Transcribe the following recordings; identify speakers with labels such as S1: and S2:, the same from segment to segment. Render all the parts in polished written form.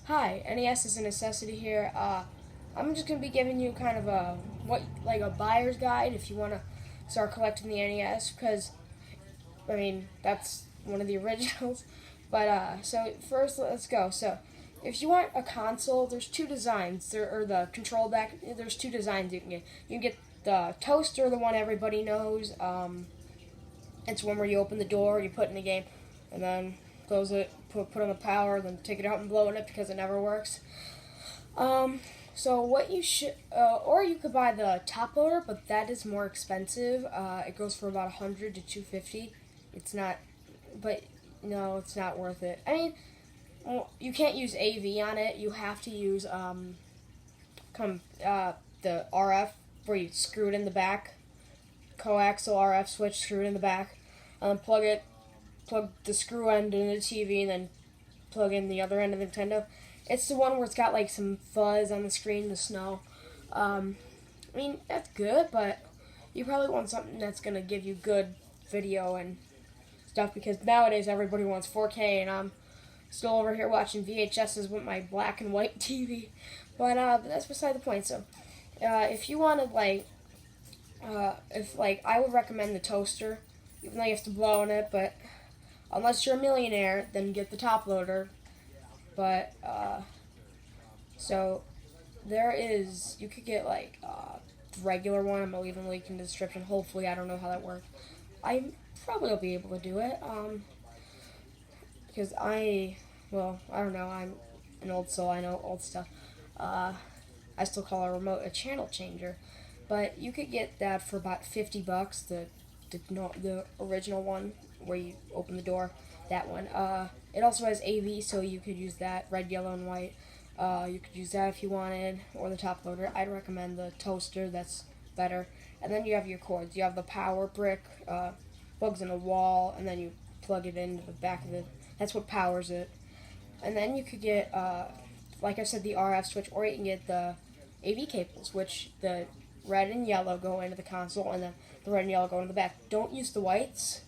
S1: Hi, NES is a necessity here. I'm just gonna be giving you kind of a a buyer's guide if you want to start collecting the NES because that's one of the originals. But so first let's go. So if you want a console, there's two designs. Or the control back. There's two designs you can get. You can get the toaster, the one everybody knows. It's one where you open the door, you put in the game, and then close it, put on the power, then take it out and blow in it because it never works. So what you should, or you could buy the top loader, but that is more expensive. It goes for about 100 to 250. It's not, but no, it's not worth it. Well, you can't use AV on it. You have to use the RF where you screw it in the back, coaxial RF switch, screw it in the back, plug the screw end into the TV, and then plug in the other end of the Nintendo. It's the one where it's got like some fuzz on the screen, the snow. That's good, but you probably want something that's gonna give you good video and stuff because nowadays everybody wants 4K, and I'm still over here watching VHSs with my black and white TV. But that's beside the point. So, if you wanted I would recommend the toaster, even though you have to blow on it. But unless you're a millionaire, then get the top loader. But so you could get regular one. I'm gonna leave a link in the description. Hopefully, I don't know how that works. I probably will be able to do it. Because I don't know. I'm an old soul. I know old stuff. I still call a remote a channel changer. But you could get that for about $50. The original one where you open the door. That one. It also has AV, so you could use that, red, yellow, and white. You could use that if you wanted, or the top loader. I'd recommend the toaster. That's better. And then you have your cords. You have the power brick, plugs in a wall, and then you plug it into the back of it. That's what powers it. And then you could get, like I said, the RF switch, or you can get the AV cables, which the red and yellow go into the console, and then the red and yellow go into the back. Don't use the whites.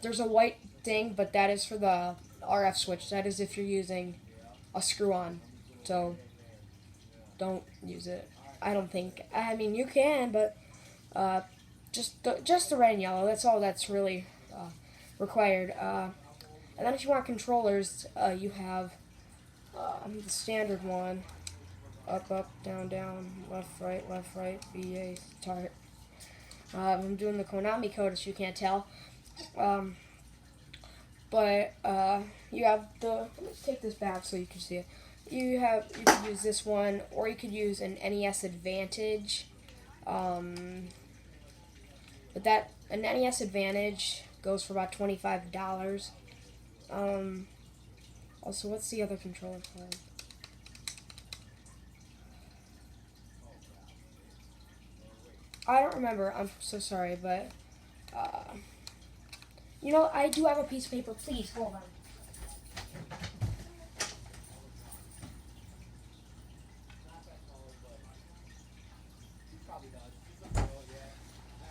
S1: There's a white thing, but that is for the RF switch. That is if you're using a screw-on. So don't use it. I don't think. You can, but just the red and yellow. That's all that's really required. And then if you want controllers, you have the standard one. Up, down, left, right, BA, start. I'm doing the Konami code, as you can't tell. But you have let me take this back so you can see it. You could use this one, or you could use an NES Advantage. But an NES Advantage goes for about $25. Also, what's the other controller called? I don't remember. I'm so sorry, but I do have a piece of paper. Please hold on.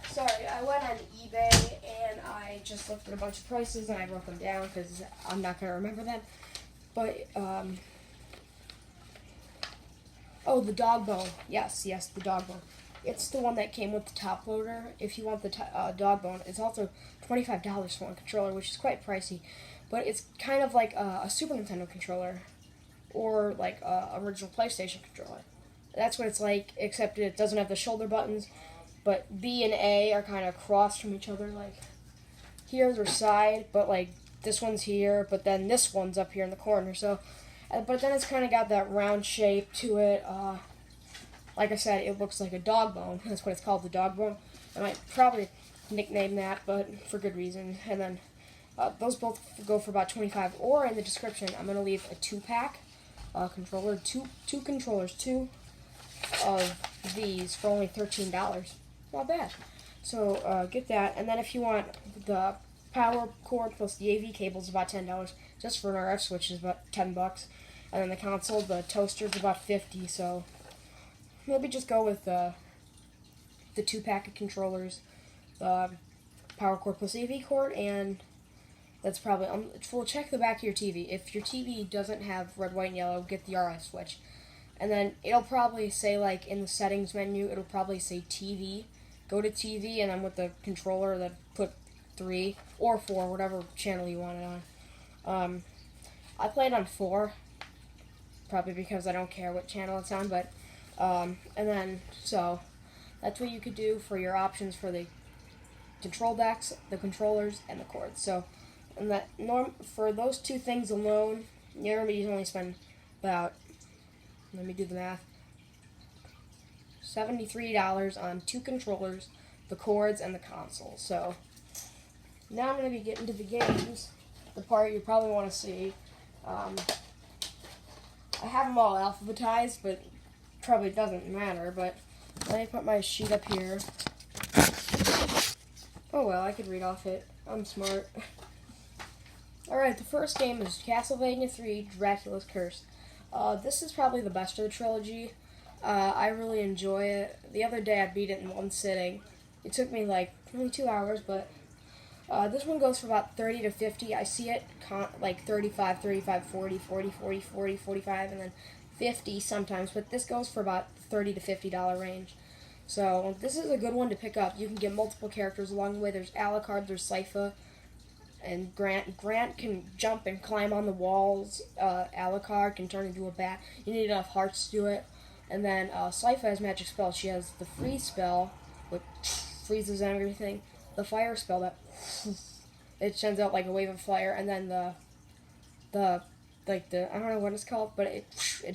S1: Sorry, I went on eBay and I just looked at a bunch of prices and I wrote them down because I'm not gonna remember them. But oh, the dog bone. Yes, the dog bone. It's the one that came with the top loader. If you want the dog bone, it's also $25 for one controller, which is quite pricey. But it's kind of like a Super Nintendo controller or like a original PlayStation controller. That's what it's like, except it doesn't have the shoulder buttons. But B and A are kind of crossed from each other. Like here they're side, but like this one's here, but then this one's up here in the corner. So, but then it's kind of got that round shape to it. Like I said, it looks like a dog bone. That's what it's called, the dog bone. I might probably nickname that, but for good reason. And then those both go for about $25. Or in the description, I'm gonna leave a 2-pack controller, two controllers, two of these for only $13. Not bad. So get that. And then if you want the power cord plus the AV cables, about $10. Just for an RF switch is about $10. And then the console, the toaster is about $50. So maybe just go with the 2-pack of controllers, the power cord plus AV cord, and That's probably well. Check the back of your TV. If your TV doesn't have red, white, and yellow, get the RF switch, and then it'll probably say like in the settings menu, it'll probably say TV. Go to TV, and then with the controller, that put 3 or 4, whatever channel you want it on. I played on 4, probably because I don't care what channel it's on, but and then so that's what you could do for your options for the control decks, the controllers, and the cords. So, and that for those 2 things alone, you're going to only spend about, let me do the math, $73 on 2 controllers, the cords, and the console. So now I'm going to be getting to the games, the part you probably want to see. I have them all alphabetized, but probably doesn't matter. But let me put my sheet up here. Oh well, I could read off it. I'm smart. Alright, the first game is Castlevania 3 Dracula's Curse. This is probably the best of the trilogy. I really enjoy it. The other day I beat it in one sitting. It took me like only 2 hours, but this one goes for about 30 to 50. I see it like 35, 35, 40, 40, 40, 40, 45, and then 50 sometimes, but this goes for about $30 to $50 range. So this is a good one to pick up. You can get multiple characters along the way. There's Alucard, there's Sypha, and Grant. Grant can jump and climb on the walls. Alucard can turn into a bat. You need enough hearts to do it. And then Sypha has magic spells. She has the freeze spell, which freezes everything. The fire spell that it sends out like a wave of fire, and then the I don't know what it's called, but it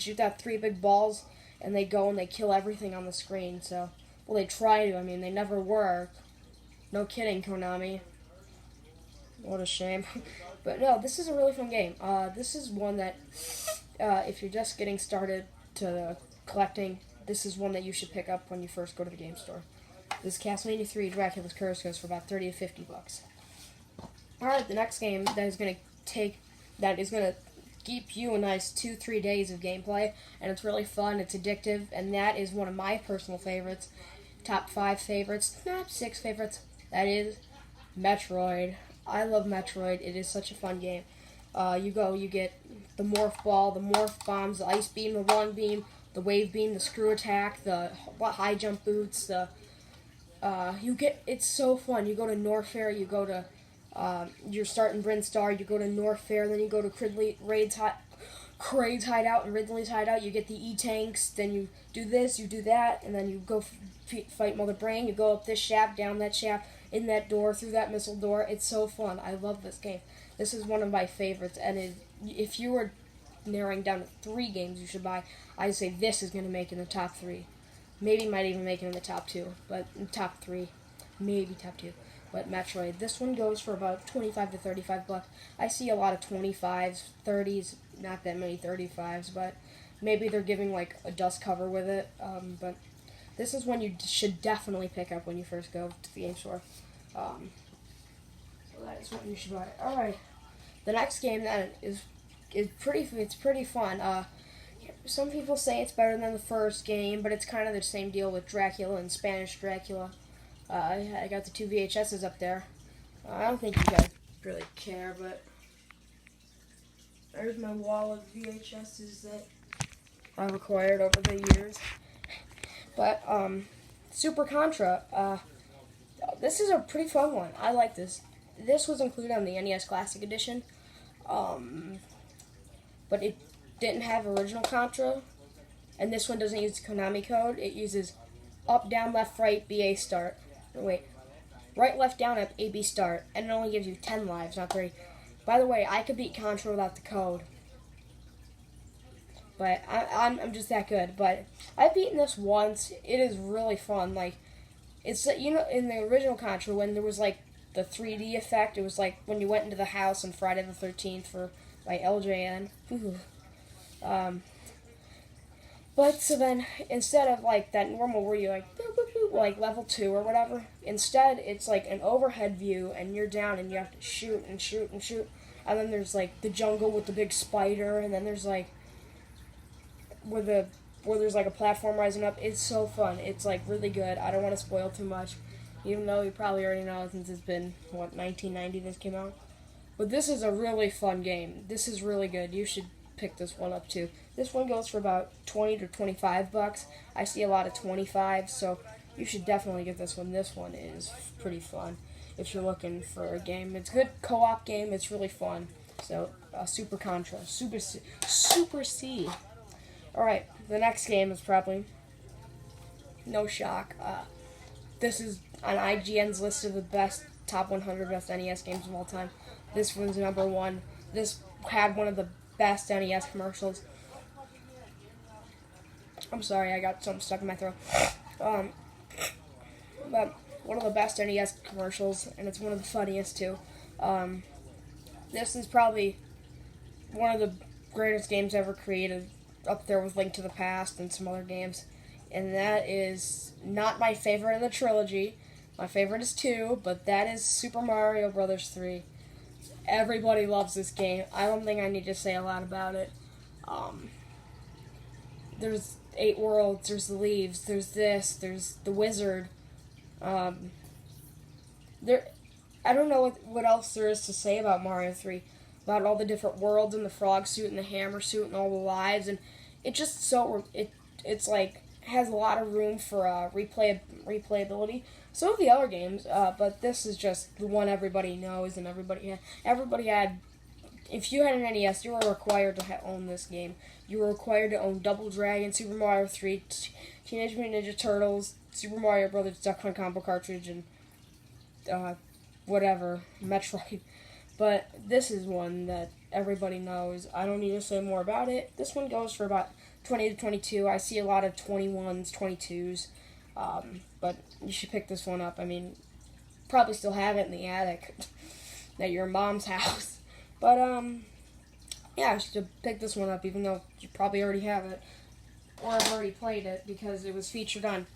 S1: shoots out 3 big balls, and they go and they kill everything on the screen. So, well, they try to. I mean, they never work. No kidding, Konami. What a shame. But no, this is a really fun game. This is one that, if you're just getting started to collecting, this is one that you should pick up when you first go to the game store. This Castlevania 3 Dracula's Curse goes for about 30 to 50 bucks. Alright, the next game that is going to keep you a nice 2-3 days of gameplay, and it's really fun, it's addictive, and that is one of my personal favorites, top 5 favorites, not 6 favorites, that is Metroid. I love Metroid, it is such a fun game. You get the morph ball, the morph bombs, the ice beam, the long beam, the wave beam, the screw attack, the high jump boots, it's so fun. You go to Norfair, you go to, you're starting Brinstar, you go to Norfair, then you go to Craig's Hideout and Ridley's Hideout, you get the E-Tanks, then you do this, you do that, and then you go fight Mother Brain, you go up this shaft, down that shaft, in that door, through that missile door. It's so fun. I love this game. This is one of my favorites, and if you were narrowing down to 3 games you should buy, I'd say this is going to make it in the top 3. Maybe might even make it in the top 2, but in top 3, maybe top 2. But Metroid, this one goes for about 25 to 35 bucks. I see a lot of 25s, 30s, not that many 35s, but maybe they're giving like a dust cover with it. But this is one you should definitely pick up when you first go to the game store. So that is what you should buy. All right, the next game that is pretty fun. Some people say it's better than the first game, but it's kind of the same deal with Dracula and Spanish Dracula. I got the 2 VHSs up there. I don't think you guys really care, but there's my wall of VHSs that I've acquired over the years. But Super Contra, this is a pretty fun one. I like this. This was included on the NES Classic Edition, but it didn't have original Contra, and this one doesn't use the Konami code. It uses up, down, left, right, BA start. Wait, right, left, down, up, AB start, and it only gives you 10 lives, not 3. By the way, I could beat Contra without the code, but I'm just that good. But I've beaten this once. It is really fun. Like, it's, you know, in the original Contra, when there was like the 3D effect, it was like when you went into the house on Friday the 13th by LJN. But so then, instead of like that normal where you like boop, boop, boop, like level 2 or whatever, instead it's like an overhead view, and you're down and you have to shoot and shoot and shoot. And then there's like the jungle with the big spider, and then there's like where there's like a platform rising up. It's so fun. It's like really good. I don't want to spoil too much, even though you probably already know since it's been 1990 this came out. But this is a really fun game. This is really good. You should pick this one up too. This one goes for about 20 to 25 bucks. I see a lot of 25, so you should definitely get this one. This one is pretty fun if you're looking for a game. It's a good co-op game. It's really fun. So, Super Contra. Super C. Super C. Alright, the next game is probably no shock. This is on IGN's list of the top 100 best NES games of all time. This one's number one. This had one of the best NES commercials. I'm sorry, I got something stuck in my throat. But one of the best NES commercials, and it's one of the funniest too. This is probably one of the greatest games ever created, up there with Link to the Past and some other games. And that is not my favorite of the trilogy. My favorite is 2, but that is Super Mario Bros. 3. Everybody loves this game. I don't think I need to say a lot about it. There's 8 worlds, there's the leaves, there's this, there's the wizard. I don't know what else there is to say about Mario 3. About all the different worlds and the frog suit and the hammer suit and all the lives, and it just it's like has a lot of room for replayability. So have the other games, but this is just the one everybody knows and everybody had. If you had an NES, you were required to own this game. You were required to own Double Dragon, Super Mario 3, Teenage Mutant Ninja Turtles, Super Mario Brothers Duck Hunt Combo Cartridge, and whatever, Metroid. But this is one that everybody knows. I don't need to say more about it. This one goes for about 20 to 22. I see a lot of 21s, 22s. But you should pick this one up. I mean, probably still have it in the attic at your mom's house. But, yeah, I should pick this one up, even though you probably already have it. Or have already played it, because it was featured on,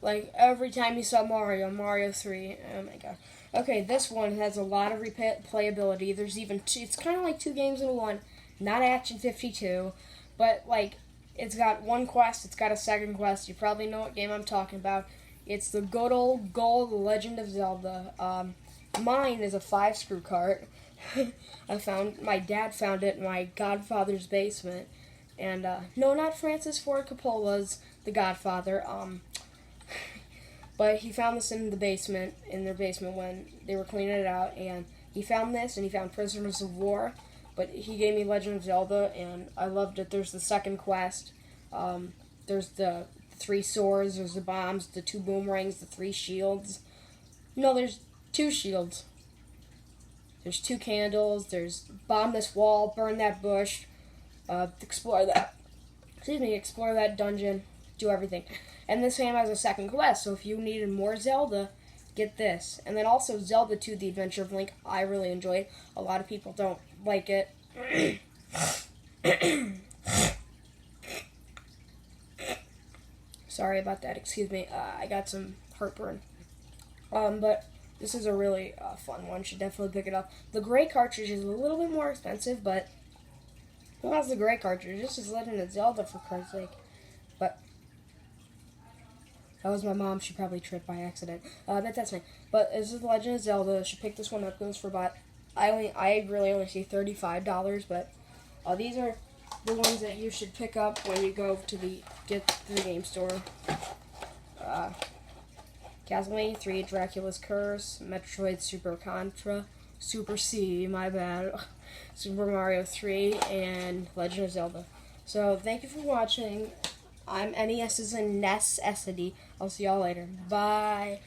S1: like, every time you saw Mario 3. Oh my god. Okay, this one has a lot of replayability. There's even it's kind of like 2 games in one. Not Action 52, but, like, it's got one quest, it's got a second quest. You probably know what game I'm talking about. It's the good old gold The Legend of Zelda. Mine is a 5-screw cart. My dad found it in my godfather's basement. And, no, not Francis Ford Coppola's The Godfather. But he found this in their basement when they were cleaning it out, and he found this, and he found Prisoners of War, but he gave me Legend of Zelda, and I loved it. There's the second quest, there's the 3 swords, there's the bombs, the 2 boomerangs, the 3 shields. No, there's 2 shields. There's 2 candles, there's bomb this wall, burn that bush, explore that dungeon, do everything. And this game has a second quest, so if you needed more Zelda, get this. And then also Zelda 2, The Adventure of Link, I really enjoyed. A lot of people don't like it. Sorry about that, excuse me. I got some heartburn. But this is a really fun one. Should definitely pick it up. The gray cartridge is a little bit more expensive, but who has the gray cartridge? This is Legend of Zelda, for Christ's sake. But that was my mom. She probably tripped by accident. But that's fine. But this is Legend of Zelda. Should pick this one up. Goes for about I really only see $35, but these are the ones that you should pick up when you go to the game store. Castlevania 3, Dracula's Curse, Metroid Super Contra, Super C, my bad, Super Mario 3, and Legend of Zelda. So, thank you for watching. I'm NES's Nes'essity. I'll see y'all later. Bye.